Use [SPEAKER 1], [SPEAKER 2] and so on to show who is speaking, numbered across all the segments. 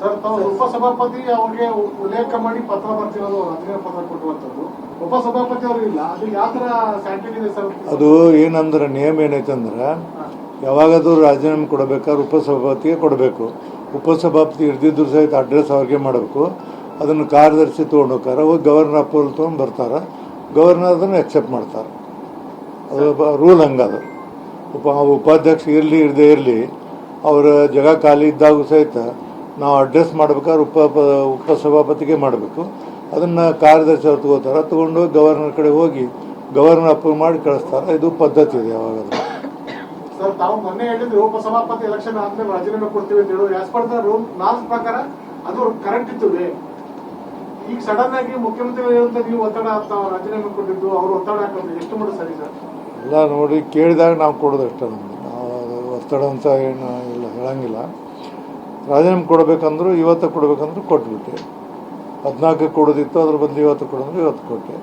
[SPEAKER 1] Sir ತಾವು ಉಪಸಭಾಪತಿ ಅವ್ರಿಗೆ ಉಲ್ಲೇಖ ಮಾಡಿ ಪತ್ರ ಬರ್ತಿರೋದು ರಾಜೀನಾಮೆ ಪತ್ರ ಕೊಟ್ಟುವಂಥದ್ದು ಉಪಸಭಾಪತಿ ಅವರು ಇಲ್ಲ, ಅದು ಯಾವ ತರ ಸ್ಯಾಂಕ್ಷನ್ ಇದೆ ಸರ್?
[SPEAKER 2] ಅದು ಏನಂದ್ರೆ ನಿಯಮ ಏನೈತೆ ಅಂದ್ರೆ ಯಾವಾಗಾದ್ರೂ ರಾಜೀನಾಮೆ ಕೊಡಬೇಕಾದ್ರೆ ಉಪಸಭಾಪತಿಗೆ ಕೊಡಬೇಕು. ಉಪಸಭಾಪತಿ ಇರ್ದಿದ್ರು ಸಹಿತ ಅಡ್ರೆಸ್ ಅವ್ರಿಗೆ ಮಾಡಬೇಕು. ಅದನ್ನು ಕಾರ್ಯದರ್ಶಿ ತೊಗೊಂಡು ಹೋಗ್ತಾರೆ, ಹೋಗಿ ಗವರ್ನರ್ ಅಪ್ರೂವಲ್ ತೊಗೊಂಡು ಬರ್ತಾರೆ, ಗವರ್ನರ್ ಅದನ್ನು ಎಕ್ಸೆಪ್ಟ್ ಮಾಡ್ತಾರೆ. ಅದು ರೂಲ್ ಹಂಗದು. ಉಪಾಧ್ಯಕ್ಷ ಇರಲಿ ಇರದೇ ಇರಲಿ ಅವರ ಜಾಗ ಖಾಲಿ ಇದ್ದಾಗ ಸಹಿತ ನಾವು ಅಡ್ರೆಸ್ ಮಾಡ್ಬೇಕಾದ್ರೆ ಉಪಸಭಾಪತಿಗೆ ಮಾಡಬೇಕು. ಅದನ್ನು ಕಾರ್ಯದರ್ಶಿ ಅವ್ರು ತಗೋತಾರೆ, ತೊಗೊಂಡು ಗವರ್ನರ್ ಕಡೆ ಹೋಗಿ ಗವರ್ನರ್ ಅಪ್ರೂವ್ ಮಾಡಿ ಕಳಿಸ್ತಾರೆ. ಇದು ಪದ್ಧತಿ ಇದೆ ಯಾವಾಗಾದ್ರೂ.
[SPEAKER 1] ಸರ್ ತಾವು ಮೊನ್ನೆ ಹೇಳಿದ್ರು ಉಪಸಭಾಪತಿ ಎಲೆಕ್ಷನ್ ಆದ್ಮೇಲೆ ರಾಜೀನಾಮೆ ಕೊಡ್ತೀವಿ ಅಂತ ಹೇಳಿ, ಆಸ್ ಪರ್ ದ ರೂಲ್ ನಾಲ್ಕು ಪ್ರಕಾರ ಅದು ಕರೆಕ್ಟ್ ಇತ್ತು. ಈಗ ಸಡನ್ ಆಗಿ ಮುಖ್ಯಮಂತ್ರಿ ನೀವು ಒತ್ತಡ ರಾಜೀನಾಮೆ ಕೊಟ್ಟಿದ್ದು ಅವರು ಒತ್ತಡ ಹಾಕಿದ್ರೆ ಎಷ್ಟು ಮಾಡಿ ಸರಿ ಸರ್?
[SPEAKER 2] ಎಲ್ಲ ನೋಡಿ ಕೇಳಿದಾಗ ನಾವು ಕೊಡೋದಷ್ಟೇ. ನಮಗೆ ನಾವು ಒತ್ತಡ ಅಂತ ಏನು ಇಲ್ಲ ಹೇಳಂಗಿಲ್ಲ. ರಾಜೀನಾಮೆ ಕೊಡಬೇಕಂದ್ರು ಇವತ್ತು ಕೊಡಬೇಕಂದ್ರೆ ಕೊಟ್ಬಿಟ್ಟೆ. 14 ಕೊಡೋದಿತ್ತು, ಅದ್ರ ಬದಲು ಇವತ್ತು ಕೊಡೋದ್ರೆ ಇವತ್ತು ಕೊಟ್ಟೆ.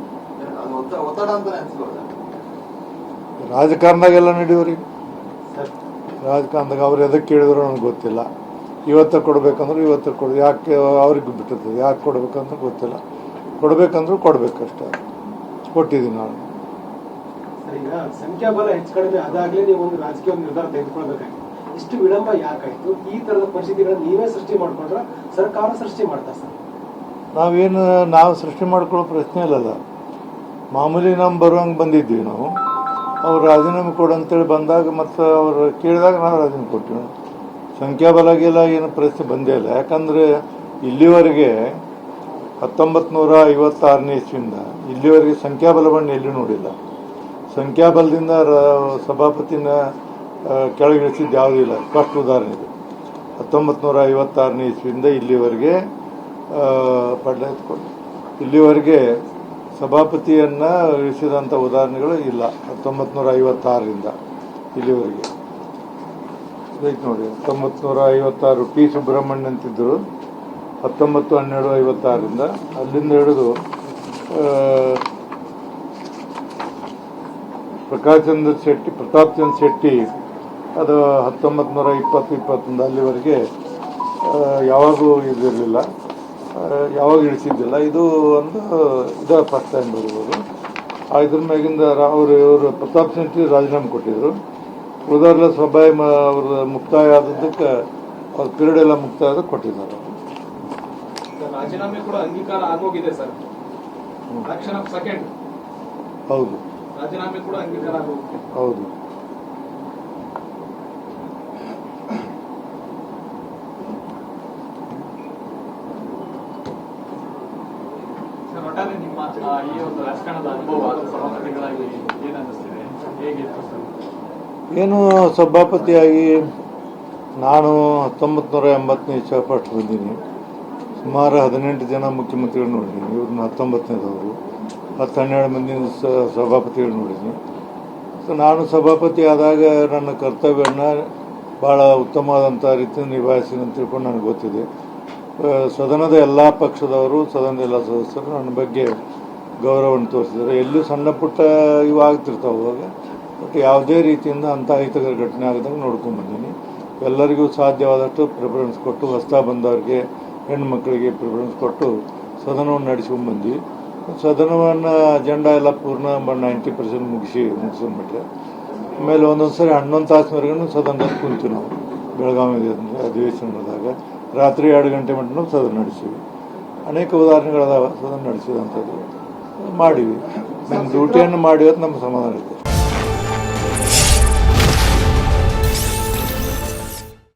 [SPEAKER 2] ರಾಜಕಾರಣದಾಗೆಲ್ಲ ನಡೆಯೋರಿ, ರಾಜಕಾರಣದಾಗ ಅವ್ರು ಎದಕ್ಕೆ ಕೇಳಿದ್ರು ನನಗೆ ಗೊತ್ತಿಲ್ಲ. ಇವತ್ತು ಕೊಡಬೇಕಂದ್ರೆ ಇವತ್ತು ಕೊಡು, ಯಾಕೆ ಅವ್ರಿಗೆ ಬಿಟ್ಟಿರ್ತದೆ, ಯಾಕೆ ಕೊಡಬೇಕಂದ್ರೆ ಗೊತ್ತಿಲ್ಲ. ಕೊಡಬೇಕಂದ್ರೂ ಕೊಡಬೇಕಷ್ಟೇ, ಕೊಟ್ಟಿದ್ದೀನಿ ನಾನು.
[SPEAKER 3] ಈಗ ಸಂಖ್ಯಾಬಲ ಹೆಚ್ಚು ಕಡಿಮೆ ಅದಾಗಲೇ ನೀವು ಒಂದು ರಾಜಕೀಯ ನಿರ್ಧಾರ ತೆಗೆದುಕೊಳ್ಬೇಕಾಗಿತ್ತು. ಇಷ್ಟು ವಿಳಂಬ ಯಾಕಾಯ್ತು? ಈ ತರದ ಪರಿಸ್ಥಿತಿಗಳನ್ನ ನೀವೇ ಸೃಷ್ಟಿ ಮಾಡ್ಕೊಂಡ್ರ ಸರ್ಕಾರ ಸೃಷ್ಟಿ ಮಾಡ್ತಾ ಸರ್?
[SPEAKER 2] ನಾವು ಸೃಷ್ಟಿ ಮಾಡ್ಕೊಳ್ಳೋ ಪ್ರಶ್ನೆ ಇಲ್ಲಲ್ಲ. ಮಾಮೂಲಿ ನಮ್ಮ ಬರುವಂಗೆ ಬಂದಿದ್ವಿ ನಾವು. ಅವ್ರು ರಾಜೀನಾಮೆ ಕೊಡು ಅಂತೇಳಿ ಬಂದಾಗ ಮತ್ತು ಅವ್ರು ಕೇಳಿದಾಗ ನಾವು ರಾಜೀನಾಮೆ ಕೊಟ್ಟಿವಿ. ಸಂಖ್ಯಾಬಲಗೆಲ್ಲ ಏನು ಪರಿಸ್ಥಿತಿ ಬಂದೇ ಇಲ್ಲ. ಯಾಕಂದರೆ ಇಲ್ಲಿವರೆಗೆ 1956ನೇ ಇಸ್ವಿಯಿಂದ ಇಲ್ಲಿವರೆಗೆ ಸಂಖ್ಯಾಬಲವನ್ನು ಎಲ್ಲೂ ನೋಡಿಲ್ಲ. ಸಂಖ್ಯಾಬಲದಿಂದ ಸಭಾಪತಿನ ಕೆಳಗಿಳಿಸಿದ್ದು ಯಾವುದೂ ಇಲ್ಲ. ಫಸ್ಟ್ ಉದಾಹರಣೆ ಇದೆ. 1956ನೇ ಇಸ್ವಿಯಿಂದ ಇಲ್ಲಿವರೆಗೆ ಇಲ್ಲಿವರೆಗೆ ಸಭಾಪತಿಯನ್ನು ಇಳಿಸಿದಂಥ ಉದಾಹರಣೆಗಳು ಇಲ್ಲ. 1956ರಿಂದ ಇಲ್ಲಿವರೆಗೆ ನೋಡಿ. 1956 ಟಿ ಸುಬ್ರಹ್ಮಣ್ಯ ಅಂತಿದ್ದರು. 19/12/56ರಿಂದ ಅಲ್ಲಿಂದ ಹಿಡಿದು ಪ್ರತಾಪ್ ಚಂದ್ರ ಶೆಟ್ಟಿ ಅದು 1920-21 ಅಲ್ಲಿವರೆಗೆ ಯಾವಾಗೂ ಇದಿರಲಿಲ್ಲ, ಯಾವಾಗ ಇಳಿಸಿದ್ದಿಲ್ಲ. ಇದು ಒಂದು ಇದ ಫಸ್ಟ್ ಟೈಮ್ ಬರ್ಬೋದು. ಇದ್ರ ಮ್ಯಾಗಿಂದ ಇವರು ಪ್ರತಾಪ್ ಶೆಟ್ಟಿ ರಾಜೀನಾಮೆ ಕೊಟ್ಟಿದ್ರು. ಉಳಿದವರೆಲ್ಲ ಸಭೆ ಅವ್ರ ಮುಕ್ತಾಯ ಆದದ್ದಕ್ಕೆ ಅವ್ರ ಪೀರಿಯಡ್ ಎಲ್ಲ ಮುಕ್ತಾಯ ಆದ ಕೊಟ್ಟಿದ್ದಾರೆ.
[SPEAKER 4] ರಾಜೀನಾಮೆ ಕೂಡ ಅಂಗೀಕಾರ ಆಗೋಗಿದೆ ಸರ್.
[SPEAKER 2] ಹೌದು,
[SPEAKER 4] ರಾಜೀನಾಮೆ ಕೂಡ ಅಂಗೀಕಾರ ಆಗೋಗಿದೆ.
[SPEAKER 2] ಹೌದು.
[SPEAKER 4] ಒಟ್ಟಾರೆ ನಿಮ್ಮ ಈ ಒಂದು ರಾಜಕಾರಣದ ಅನುಭವ ಸಭಾಪತಿಗಳಾಗಿ ಏನನ್ನಿಸ್ತಿದೆ, ಹೇಗಿತ್ತು ಸರ್?
[SPEAKER 2] ಏನು ಸಭಾಪತಿಯಾಗಿ ನಾನು 1980ನೇ ಇಸ್ವಿ ಫಸ್ಟ್ ಬಂದೀನಿ. ಸುಮಾರು 18 ಜನ ಮುಖ್ಯಮಂತ್ರಿಗಳು ನೋಡಿದ್ದೀನಿ. ಇವ್ರನ್ನ 19ನೇದವರು 10-12 ಮಂದಿ ಸಭಾಪತಿಗಳು ನೋಡಿದ್ದೀನಿ. ಸೊ ನಾನು ಸಭಾಪತಿ ಆದಾಗ ನನ್ನ ಕರ್ತವ್ಯವನ್ನು ಭಾಳ ಉತ್ತಮವಾದಂಥ ರೀತಿಯಲ್ಲಿ ನಿಭಾಯಿಸಿದೆ ಅಂತ ತಿಳ್ಕೊಂಡು ನನಗೆ ಗೊತ್ತಿದೆ. ಸದನದ ಎಲ್ಲ ಪಕ್ಷದವರು, ಸದನದ ಎಲ್ಲ ಸದಸ್ಯರು ನನ್ನ ಬಗ್ಗೆ ಗೌರವವನ್ನು ತೋರಿಸಿದ್ದಾರೆ. ಎಲ್ಲೂ ಸಣ್ಣ ಪುಟ್ಟ ಇವು ಆಗ್ತಿರ್ತಾವೆ ಅವಾಗ, ಬಟ್ ಯಾವುದೇ ರೀತಿಯಿಂದ ಅಂಥ ಅಹಿತಕರ ಘಟನೆ ಆಗದಂಗೆ ನೋಡ್ಕೊಂಡ್ಬಂದೀನಿ. ಎಲ್ಲರಿಗೂ ಸಾಧ್ಯವಾದಷ್ಟು ಪ್ರಿಫರೆನ್ಸ್ ಕೊಟ್ಟು, ಹೊಸ್ತಾ ಬಂದವ್ರಿಗೆ, ಹೆಣ್ಣು ಮಕ್ಕಳಿಗೆ ಪ್ರಿಫರೆನ್ಸ್ ಕೊಟ್ಟು ಸದನವನ್ನು ನಡೆಸ್ಕೊಂಡ್ಬಂದ್ವಿ. ಸದನವನ್ನು ಅಜೆಂಡಾ ಎಲ್ಲ ಪೂರ್ಣ 90% ಮುಗಿಸ್ಕೊಂಡ್ಬಿಟ್ರೆ ಆಮೇಲೆ ಒಂದೊಂದು ಸರಿ 11 ತಾಸಿನವರೆಗೂ ಸದನದಲ್ಲಿ ಕುಂತು ನಾವು ಬೆಳಗಾವಿ ಅಧಿವೇಶನದಾಗ ರಾತ್ರಿ 2 ಗಂಟೆ ಮಟ್ಟ ಸದನ ನಡೆಸಿವಿ. ಅನೇಕ ಉದಾಹರಣೆಗಳದಾವ ಸದನ ನಡೆಸಿದಂಥದ್ದು. ಮಾಡೀವಿ. ನಮ್ಮ ಡ್ಯೂಟಿಯನ್ನು ಮಾಡಿರೋದು ನಮ್ಮ ಸಮಾಧಾನ ಇರ್ತದೆ.